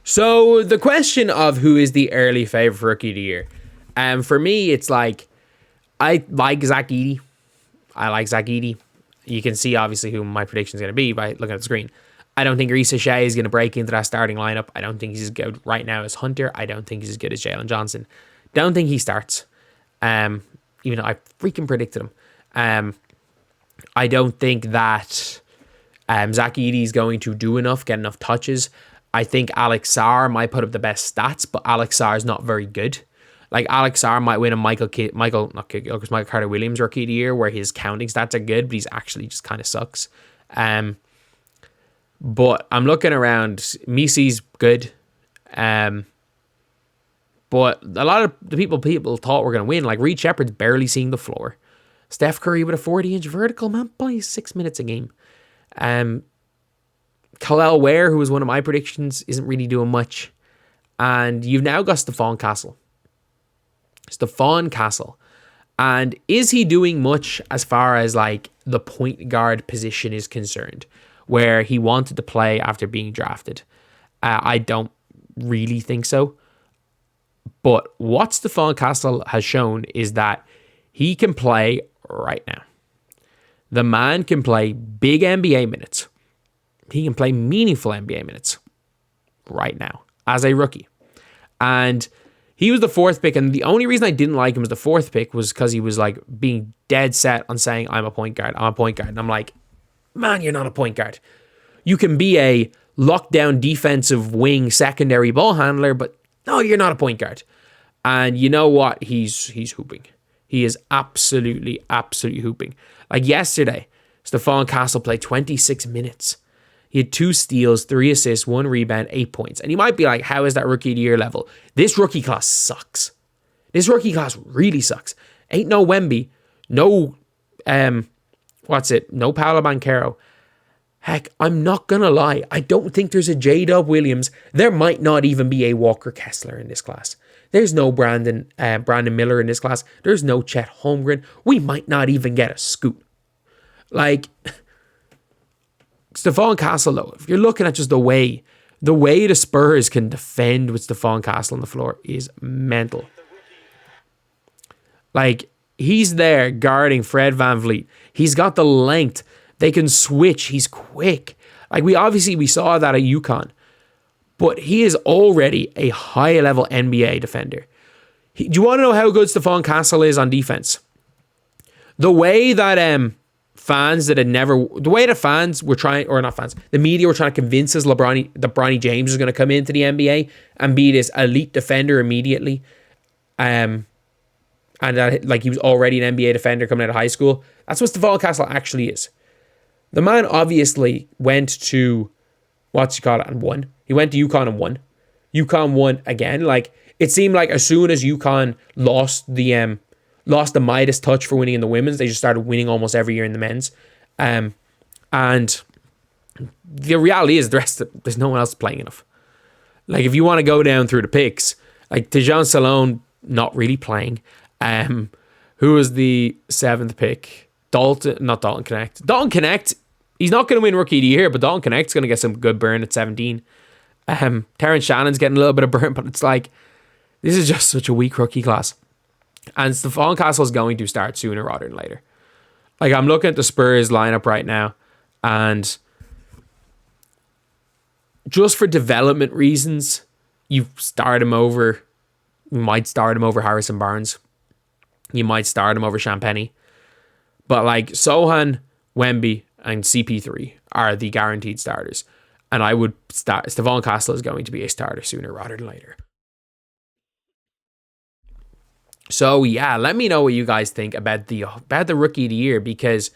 So the question of who is the early favorite for rookie of the year, for me, it's like I like Zach Edey. I like Zach Edey. You can see obviously who my prediction is going to be by looking at the screen. I don't think Reece Shea is going to break into that starting lineup. I don't think he's as good right now as Hunter. I don't think he's as good as Jalen Johnson. Don't think he starts. Even though I freaking predicted him. I don't think that Zach Edey is going to do enough, get enough touches. I think Alex Sarr might put up the best stats, but Alex Sarr is not very good. Like Alex Sarr might win a Michael Carter Williams rookie of the year, where his counting stats are good, but he's actually just kind of sucks. But I'm looking around. Misi's good. But a lot of the people thought were going to win. Like Reed Shepherd's barely seeing the floor. Steph Curry with a 40-inch vertical, man, plays 6 minutes a game. Khalil Ware, who was one of my predictions, isn't really doing much. And you've now got Stephon Castle. And is he doing much as far as like the point guard position is concerned, where he wanted to play after being drafted? I don't really think so. But what Stephon Castle has shown is that he can play right now. The man can play big NBA minutes. He can play meaningful NBA minutes right now as a rookie. And he was the fourth pick. And the only reason I didn't like him as the fourth pick was because he was like being dead set on saying, I'm a point guard. And I'm like, man, you're not a point guard. You can be a lockdown defensive wing secondary ball handler, but no, you're not a point guard. And you know what? He's hooping. He is absolutely hooping. Like yesterday, Stephon Castle played 26 minutes. He had 2 steals, 3 assists, 1 rebound, 8 points. And you might be like, how is that rookie of the year level? This rookie class sucks. This rookie class really sucks. Ain't no Wemby, no, no Paolo Banchero. Heck, I'm not going to lie. I don't think there's a J-Dub Williams. There might not even be a Walker Kessler in this class. There's no Brandon Miller in this class. There's no Chet Holmgren. We might not even get a Scoot. Like, Stephon Castle, though, if you're looking at just the way the Spurs can defend with Stephon Castle on the floor is mental. Like, he's there guarding Fred VanVleet. He's got the length. They can switch. He's quick. Like, we saw that at UConn. But he is already a high-level NBA defender. Do you want to know how good Stephon Castle is on defense? The way that the media were trying to convince us that Bronny James is going to come into the NBA and be this elite defender immediately, and that like he was already an NBA defender coming out of high school. That's what Stephon Castle actually is. The man obviously went to and won. He went to UConn and won. UConn won again. Like, it seemed like as soon as UConn lost the Midas touch for winning in the women's, they just started winning almost every year in the men's. And the reality is there's no one else playing enough. Like, if you want to go down through the picks, like Tejan Salone, not really playing. Who was the 7th pick? Dalton Connect. Dalton Connect, he's not going to win Rookie of the Year, but Dalton Connect's going to get some good burn at 17. Terrence Shannon's getting a little bit of burn, but it's like, this is just such a weak rookie class. And Stephon Castle's going to start sooner rather than later. Like, I'm looking at the Spurs lineup right now, and just for development reasons, you might start him over Harrison Barnes. You might start him over Champagny. But like Sohan, Wemby, and CP3 are the guaranteed starters. And I would start. Stephon Castle is going to be a starter sooner rather than later. So yeah, let me know what you guys think about the Rookie of the Year, because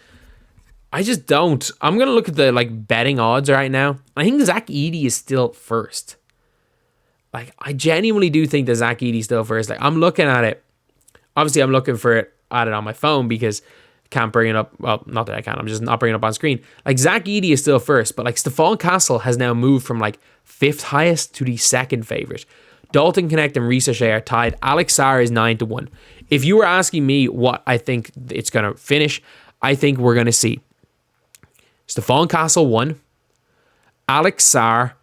I just don't. I'm gonna look at the like betting odds right now. I think Zach Edey is still first. Like, I genuinely do think that Zach Edey is still first. Like, I'm looking at it. Obviously, I'm looking at it on my phone because I can't bring it up. Well, not that I can. I'm just not bringing it up on screen. Like, Zach Edey is still first, but like Stephon Castle has now moved from like 5th highest to the 2nd favorite. Dalton Connect and Reece Shea are tied. Alex Sarr is 9-1. If you were asking me what I think it's going to finish, I think we're going to see Stephon Castle 1, Alex Sarr,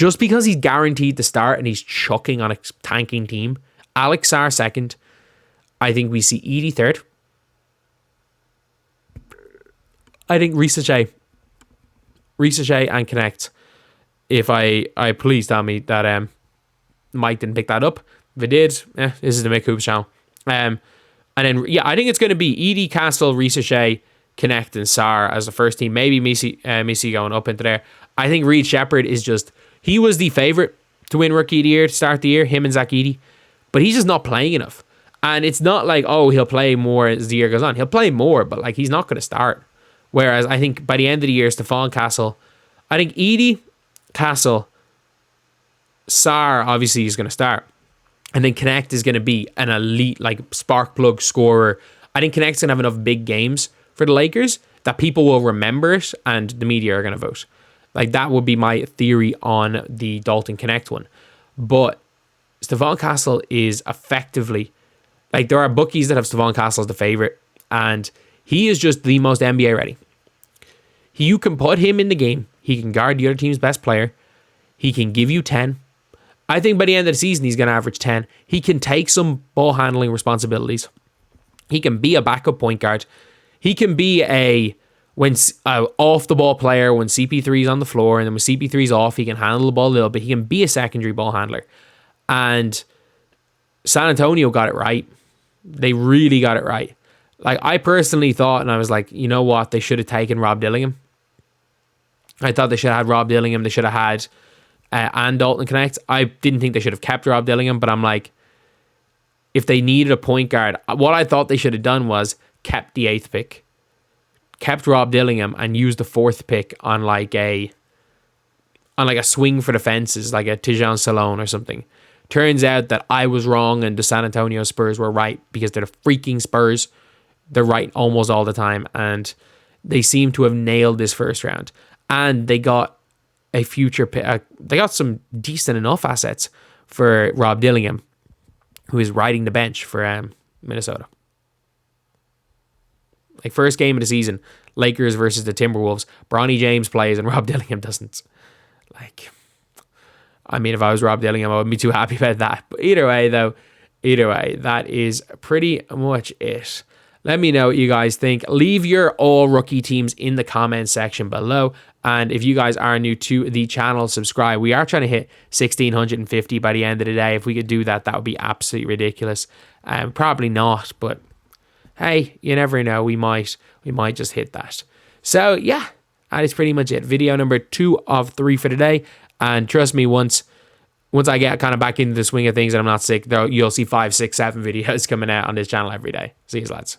just because he's guaranteed to start and he's chucking on a tanking team. Alex Sarr second. I think we see Edie third. I think Ricochet and Connect. If I please tell me that Mike didn't pick that up. If it did, this is the Mick Hoops channel. And then I think it's going to be Edie, Castle, Ricochet, Connect, and Sarr as the first team. Maybe Missy going up into there. I think Reed Shepherd is just, he was the favorite to win Rookie of the Year to start the year, him and Zach Edey, but he's just not playing enough. And it's not like, oh, he'll play more as the year goes on. He'll play more, but like he's not going to start. Whereas I think by the end of the year, Stephon Castle, I think Edie, Castle, Sarr obviously is going to start. And then Connect is going to be an elite, like, spark plug scorer. I think Connect's going to have enough big games for the Lakers that people will remember it and the media are going to vote. Like, that would be my theory on the Dalton Connect one. But Stephon Castle is effectively, like, there are bookies that have Stephon Castle as the favorite, and he is just the most NBA ready. You can put him in the game. He can guard the other team's best player. He can give you 10. I think by the end of the season, he's going to average 10. He can take some ball handling responsibilities. He can be a backup point guard. He can be a off the ball player when CP3 is on the floor, and then when CP3 is off, he can handle the ball a little bit. He can be a secondary ball handler. And San Antonio got it right. They really got it right. Like, I personally thought, and I was like, you know what? They should have taken Rob Dillingham. I thought they should have had Rob Dillingham. They should have had and Dalton Connect. I didn't think they should have kept Rob Dillingham, but I'm like, if they needed a point guard, what I thought they should have done was kept the 8th pick, kept Rob Dillingham, and used the 4th pick on like a swing for the fences, like a Tijan Salone or something. Turns out that I was wrong and the San Antonio Spurs were right, because they're the freaking Spurs. They're right almost all the time, and they seem to have nailed this first round. And they got a future pick. They got some decent enough assets for Rob Dillingham, who is riding the bench for Minnesota. Like, first game of the season, Lakers versus the Timberwolves. Bronny James plays and Rob Dillingham doesn't. Like, I mean, if I was Rob Dillingham, I wouldn't be too happy about that. But either way, that is pretty much it. Let me know what you guys think. Leave your all rookie teams in the comments section below. And if you guys are new to the channel, subscribe. We are trying to hit 1,650 by the end of the day. If we could do that, that would be absolutely ridiculous. Probably not, but hey, you never know. We might just hit that. So yeah, that is pretty much it. Video number 2 of 3 for today. And trust me, once I get kind of back into the swing of things and I'm not sick, though, you'll see 5, 6, 7 videos coming out on this channel every day. See you lads.